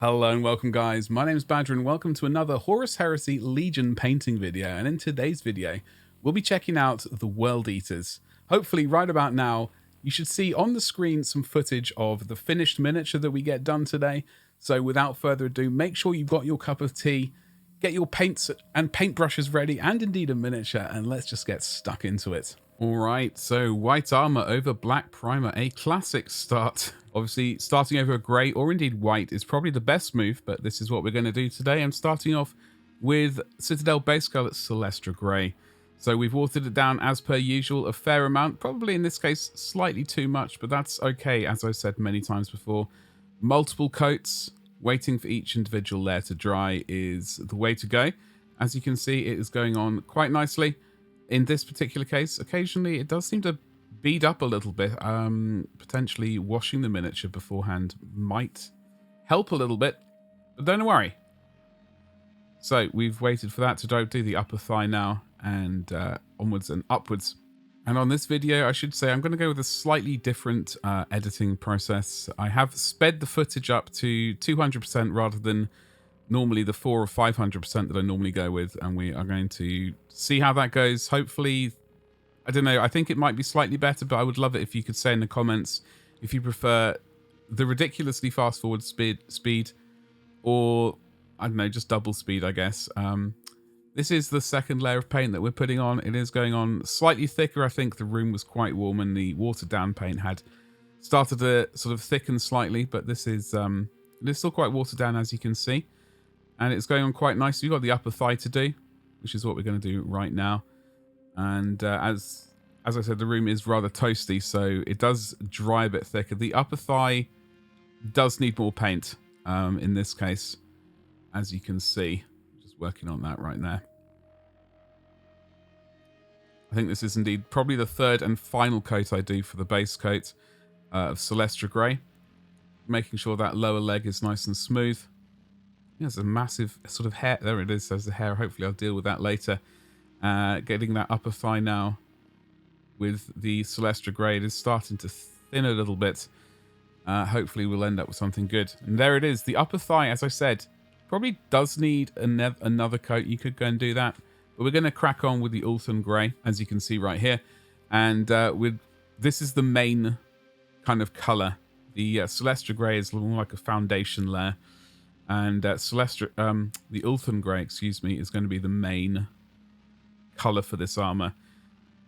Hello and welcome guys, my name is Badger and welcome to another Horus Heresy Legion painting video, and in today's video we'll be checking out the World Eaters. Hopefully right about now you should see on the screen some footage of the finished miniature that we get done today, so without further ado make sure you've got your cup of tea, get your paints and paintbrushes ready and indeed a miniature, and let's just get stuck into it. Alright, so white armour over black primer, a classic start. Obviously, starting over a grey or indeed white is probably the best move, but this is what we're going to do today. I'm starting off with Citadel base colour Celestra grey. So we've watered it down as per usual, a fair amount, probably in this case slightly too much, but that's okay, as I've said many times before. Multiple coats, waiting for each individual layer to dry is the way to go. As you can see, it is going on quite nicely. In this particular case, occasionally it does seem to bead up a little bit. Potentially washing the miniature beforehand might help a little bit, but don't worry. So we've waited for that to do the upper thigh now, and onwards and upwards. And on this video, I should say I'm going to go with a slightly different editing process. I have sped the footage up to 200% rather than normally the 400 or 500% that I normally go with, and we are going to see how that goes. Hopefully, I don't know, I think it might be slightly better, but I would love it if you could say in the comments if you prefer the ridiculously fast forward speed or, I don't know, just double speed, I guess. This is the second layer of paint that we're putting on. It is going on slightly thicker. I think the room was quite warm and the watered down paint had started to sort of thicken slightly, but this is it is still quite watered down, as you can see. And it's going on quite nicely. We've got the upper thigh to do, which is what we're going to do right now. And as I said, the room is rather toasty, so it does dry a bit thicker. The upper thigh does need more paint in this case, as you can see. Just working on that right there. I think this is indeed probably the third and final coat I do for the base coat of Celestra Grey. Making sure that lower leg is nice and smooth. There's a massive sort of hair. There it is. There's the hair. Hopefully I'll deal with that later. Getting that upper thigh now with the Celestra Grey. It is starting to thin a little bit. Hopefully we'll end up with something good. And there it is. The upper thigh, as I said, probably does need another coat. You could go and do that. But we're going to crack on with the Ulthuan Grey, as you can see right here. And this is the main kind of colour. The Celestra Grey is more like a foundation layer. And the Ulthuan Grey, excuse me, is going to be the main colour for this armour.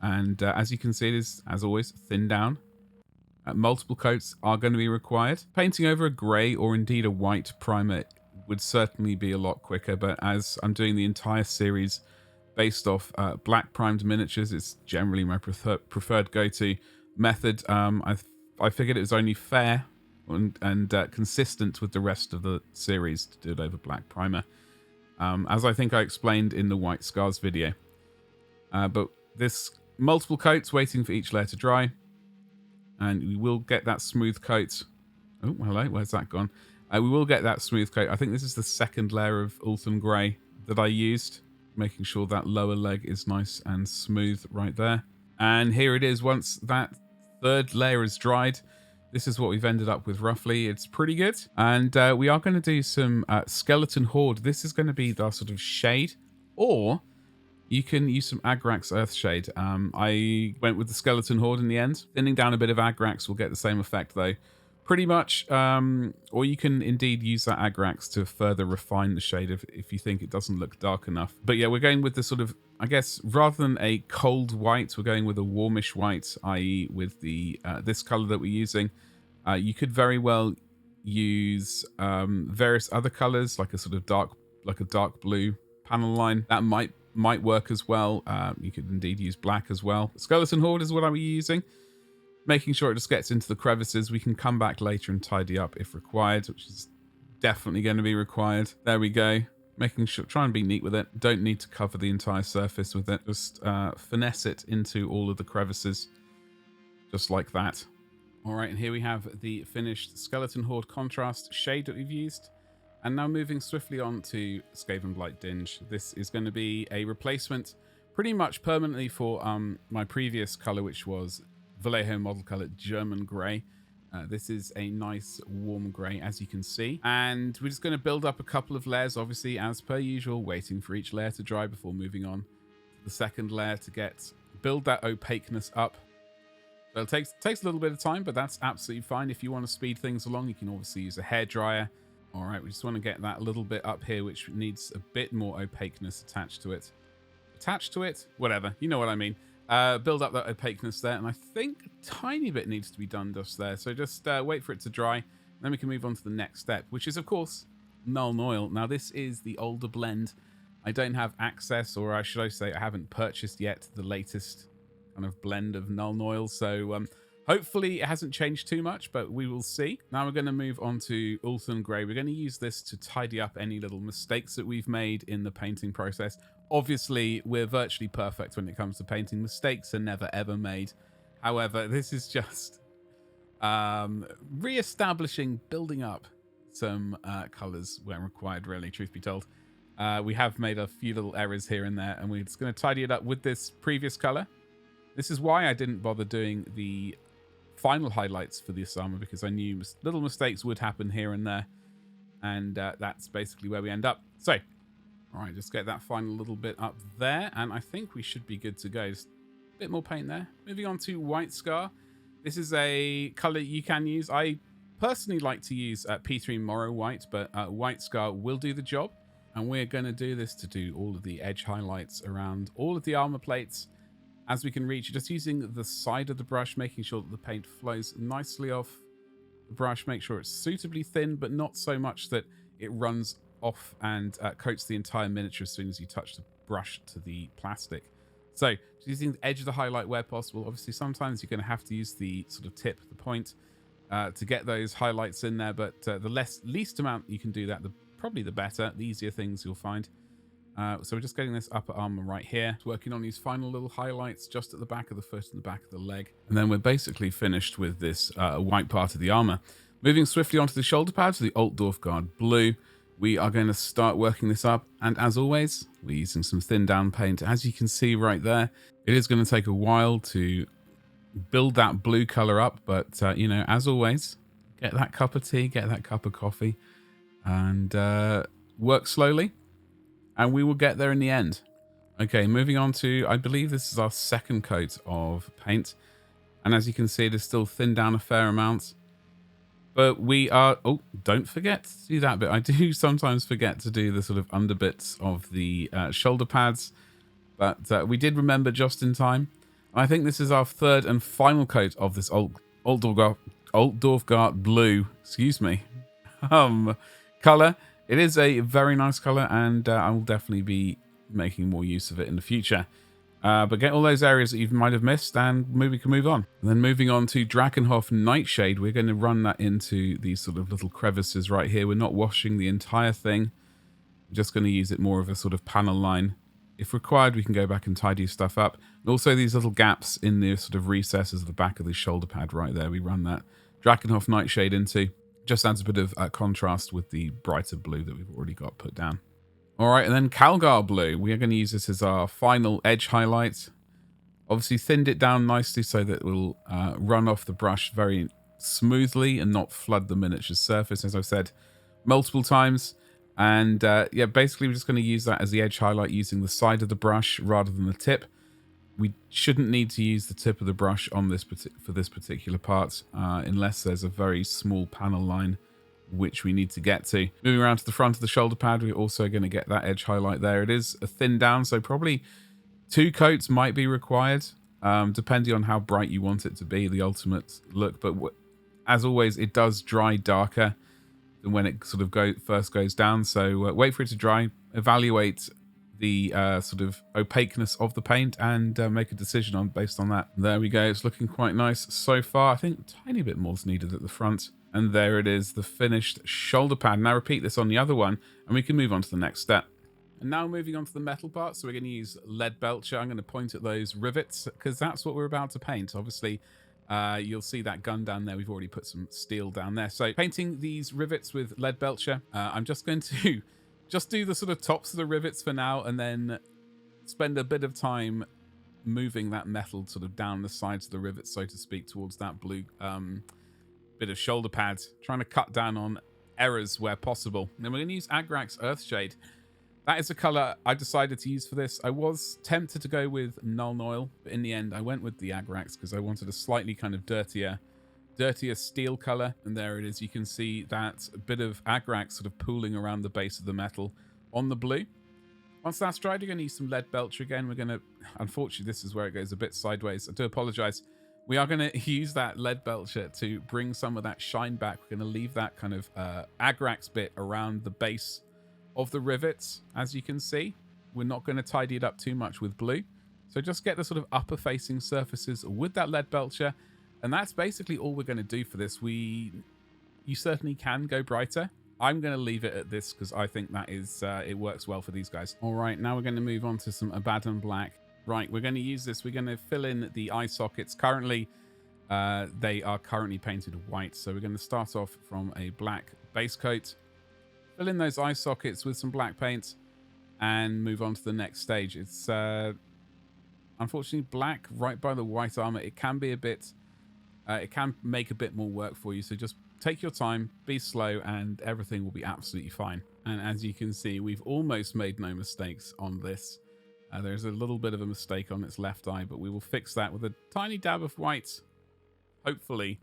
And as you can see, it is, as always, thinned down. Multiple coats are going to be required. Painting over a grey or indeed a white primer would certainly be a lot quicker, but as I'm doing the entire series based off black primed miniatures, it's generally my preferred go-to method. I figured it was only fair and consistent with the rest of the series to do it over black primer, as I think I explained in the White Scars video. But this multiple coats waiting for each layer to dry, and we will get that smooth coat. Oh, hello, where's that gone? We will get that smooth coat. I think this is the second layer of Ulthuan Grey that I used, making sure that lower leg is nice and smooth right there. And here it is. Once that third layer is dried, this is what we've ended up with roughly. It's pretty good. And we are going to do some skeleton horde. This is going to be the sort of shade, or you can use some Agrax earthshade. I went with the skeleton horde in the end. Thinning down a bit of Agrax will get the same effect though, pretty much. Or you can indeed use that Agrax to further refine the shade if you think it doesn't look dark enough. But yeah, we're going with the sort of, I guess, rather than a cold white, we're going with a warmish white, i.e. with the this color that we're using. You could very well use various other colors, like a sort of dark blue panel line. That might work as well. You could indeed use black as well. Skeleton horde is what I'm using, making sure it just gets into the crevices. We can come back later and tidy up if required, which is definitely going to be required. There we go. Making sure, try and be neat with it. Don't need to cover the entire surface with it. Just finesse it into all of the crevices, just like that. All right, and here we have the finished Skeleton Horde contrast shade that we've used. And now moving swiftly on to Skavenblight Dinge. This is going to be a replacement pretty much permanently for my previous color, which was Vallejo model color German Grey. This is a nice warm grey, as you can see. And we're just going to build up a couple of layers, obviously, as per usual, waiting for each layer to dry before moving on to the second layer to build that opaqueness up. So it takes a little bit of time, but that's absolutely fine. If you want to speed things along, you can obviously use a hairdryer. All right, we just want to get that little bit up here, which needs a bit more opaqueness attached to it. Whatever, you know what I mean. Build up that opaqueness there, and I think a tiny bit needs to be done just there. So just wait for it to dry, and then we can move on to the next step, which is, of course, Nuln oil. Now, this is the older blend. I don't have access, or should I say I haven't purchased yet the latest kind of blend of Nuln oil. So hopefully it hasn't changed too much, but we will see. Now we're going to move on to Ulthuan Grey. We're going to use this to tidy up any little mistakes that we've made in the painting process. Obviously, we're virtually perfect when it comes to painting. Mistakes are never, ever made. However, this is just re-establishing, building up some colours where required, really, truth be told. We have made a few little errors here and there, and we're just going to tidy it up with this previous colour. This is why I didn't bother doing the final highlights for this armour, because I knew little mistakes would happen here and there. And that's basically where we end up. So, all right, just get that final little bit up there, and I think we should be good to go. Just a bit more paint there. Moving on to White Scar. This is a colour you can use. I personally like to use P3 Morrow White, but White Scar will do the job. And we're going to do this to do all of the edge highlights around all of the armour plates as we can reach, just using the side of the brush, making sure that the paint flows nicely off the brush. Make sure it's suitably thin, but not so much that it runs off and coats the entire miniature as soon as you touch the brush to the plastic. So just using the edge of the highlight where possible. Obviously, sometimes you're going to have to use the sort of tip, the point, to get those highlights in there. But the least amount you can do that, probably the better, the easier things you'll find. So we're just getting this upper armor right here, working on these final little highlights just at the back of the foot and the back of the leg. And then we're basically finished with this white part of the armor. Moving swiftly onto the shoulder pads, the Altdorf Guard Blue. We are going to start working this up. And as always, we're using some thin down paint. As you can see right there, it is going to take a while to build that blue color up. But, you know, as always, get that cup of tea, get that cup of coffee, and work slowly. And we will get there in the end. Okay, moving on to, I believe this is our second coat of paint. And as you can see, it is still thinned down a fair amount. But we are, oh, don't forget to do that bit. I do sometimes forget to do the sort of under bits of the shoulder pads. But we did remember just in time. I think this is our third and final coat of this Altdorf Guard Blue, excuse me, color. It is a very nice color, and I will definitely be making more use of it in the future. But get all those areas that you might have missed, and we can move on. And then moving on to Drakenhoff Nightshade, we're going to run that into these sort of little crevices right here. We're not washing the entire thing. We're just going to use it more of a sort of panel line. If required, we can go back and tidy stuff up. And also these little gaps in the sort of recesses of the back of the shoulder pad right there, we run that Drakenhoff Nightshade into. Just adds a bit of contrast with the brighter blue that we've already got put down. All right, and then Calgar Blue. We are going to use this as our final edge highlight. Obviously thinned it down nicely so that it will run off the brush very smoothly and not flood the miniature surface, as I've said multiple times. And yeah, basically we're just going to use that as the edge highlight using the side of the brush rather than the tip. We shouldn't need to use the tip of the brush on this for this particular part unless there's a very small panel line which we need to get to. Moving around to the front of the shoulder pad, we're also going to get that edge highlight there. It is a thin down, so probably 2 coats might be required, depending on how bright you want it to be, the ultimate look. But as always, it does dry darker than when it sort of first goes down. So wait for it to dry, evaluate the sort of opaqueness of the paint, and make a decision based on that. There we go. It's looking quite nice so far. I think a tiny bit more is needed at the front. And there it is, the finished shoulder pad. Now repeat this on the other one, and we can move on to the next step. And now moving on to the metal part. So we're going to use Leadbelcher. I'm going to point at those rivets because that's what we're about to paint. Obviously, you'll see that gun down there. We've already put some steel down there. So painting these rivets with Leadbelcher, I'm just going to just do the sort of tops of the rivets for now, and then spend a bit of time moving that metal sort of down the sides of the rivets, so to speak, towards that blue bit of shoulder pads, trying to cut down on errors where possible. And then we're going to use Agrax Earthshade. That is a color I decided to use for this. I was tempted to go with Nuln Oil, but in the end I went with the Agrax because I wanted a slightly kind of dirtier steel color. And there it is. You can see that bit of Agrax sort of pooling around the base of the metal on the blue. Once that's dried, you're going to use some Leadbelcher again. We're going to, unfortunately, this is where it goes a bit sideways. I do apologize. We are going to use that Leadbelcher to bring some of that shine back. We're going to leave that kind of Agrax bit around the base of the rivets, as you can see. We're not going to tidy it up too much with blue. So just get the sort of upper facing surfaces with that Leadbelcher. And that's basically all we're going to do for this. You certainly can go brighter. I'm going to leave it at this because I think that is it works well for these guys. All right, now we're going to move on to some Abaddon black. Right, we're going to use this. We're going to fill in the eye sockets. Currently, they are currently painted white. So we're going to start off from a black base coat, fill in those eye sockets with some black paint, and move on to the next stage. It's unfortunately black right by the white armor. It can be a bit, it can make a bit more work for you. So just take your time, be slow, and everything will be absolutely fine. And as you can see, we've almost made no mistakes on this. There's a little bit of a mistake on its left eye, but we will fix that with a tiny dab of white, hopefully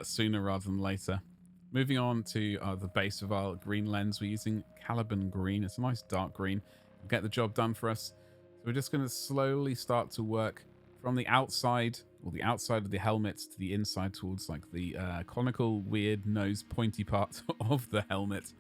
sooner rather than later. Moving on to the base of our green lens, we're using Caliban green. It's a nice dark green. It'll get the job done for us. So we're just going to slowly start to work from the outside, or the outside of the helmet, to the inside towards like the conical, weird nose, pointy part of the helmet.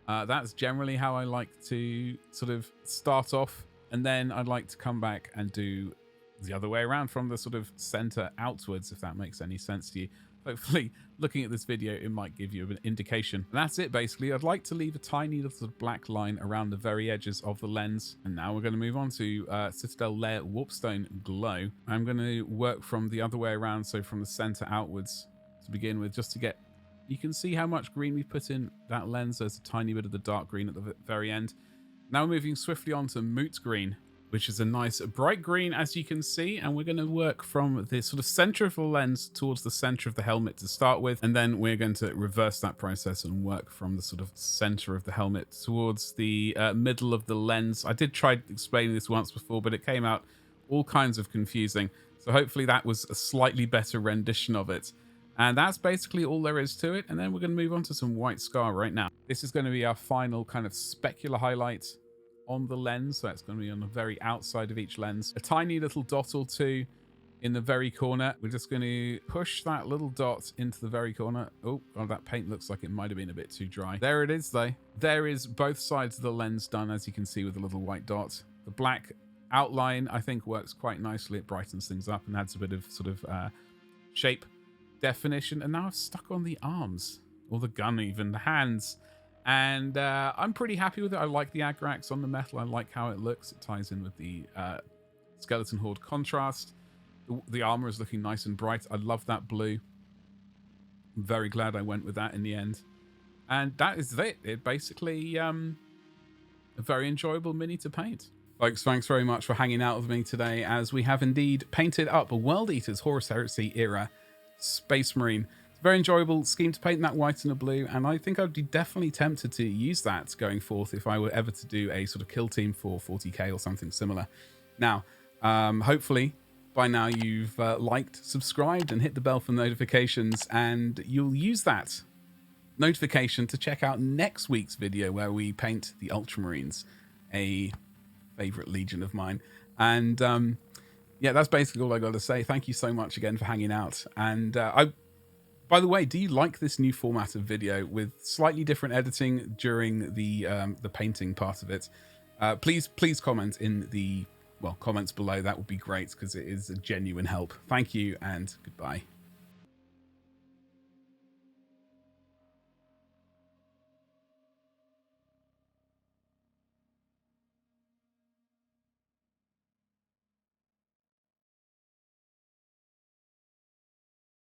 That's generally how I like to sort of start off. And then I'd like to come back and do the other way around from the sort of center outwards, if that makes any sense to you. Hopefully, looking at this video, it might give you an indication. And that's it, basically. I'd like to leave a tiny little black line around the very edges of the lens. And now we're going to move on to Citadel Layer Warpstone Glow. I'm going to work from the other way around, so from the center outwards to begin with, just to get... You can see how much green we put in that lens. There's a tiny bit of the dark green at the very end. Now we're moving swiftly on to Moot green, which is a nice bright green, as you can see. And we're going to work from the sort of center of the lens towards the center of the helmet to start with. And then we're going to reverse that process and work from the sort of center of the helmet towards the middle of the lens. I did try explaining this once before, but it came out all kinds of confusing. So hopefully that was a slightly better rendition of it. And that's basically all there is to it. And then we're going to move on to some white scar right now. This is going to be our final kind of specular highlight on the lens. So it's going to be on the very outside of each lens. A tiny little dot or two in the very corner. We're just going to push that little dot into the very corner. Oh, that paint looks like it might have been a bit too dry. There it is, though. There is both sides of the lens done, as you can see, with a little white dot. The black outline, I think, works quite nicely. It brightens things up and adds a bit of sort of shape definition. And now I've stuck on the arms, or the gun even, the hands. And I'm pretty happy with it. I like the Agrax on the metal. I like how it looks. It ties in with the skeleton horde contrast. The armor is looking nice and bright. I love that blue. I'm very glad I went with that in the end. And that is it. It basically a very enjoyable mini to paint. Folks, thanks very much for hanging out with me today, as we have indeed painted up a World Eaters Horus Heresy era Space Marine. Very enjoyable scheme to paint that white and a blue, and I think I'd be definitely tempted to use that going forth if I were ever to do a sort of kill team for 40k or something similar. Now, hopefully by now you've liked, subscribed, and hit the bell for notifications, and you'll use that notification to check out next week's video where we paint the Ultramarines, a favorite legion of mine. And yeah, that's basically all I got to say. Thank you so much again for hanging out, and by the way, do you like this new format of video with slightly different editing during the painting part of it? Please comment in the comments below. That would be great, because it is a genuine help. Thank you, and goodbye.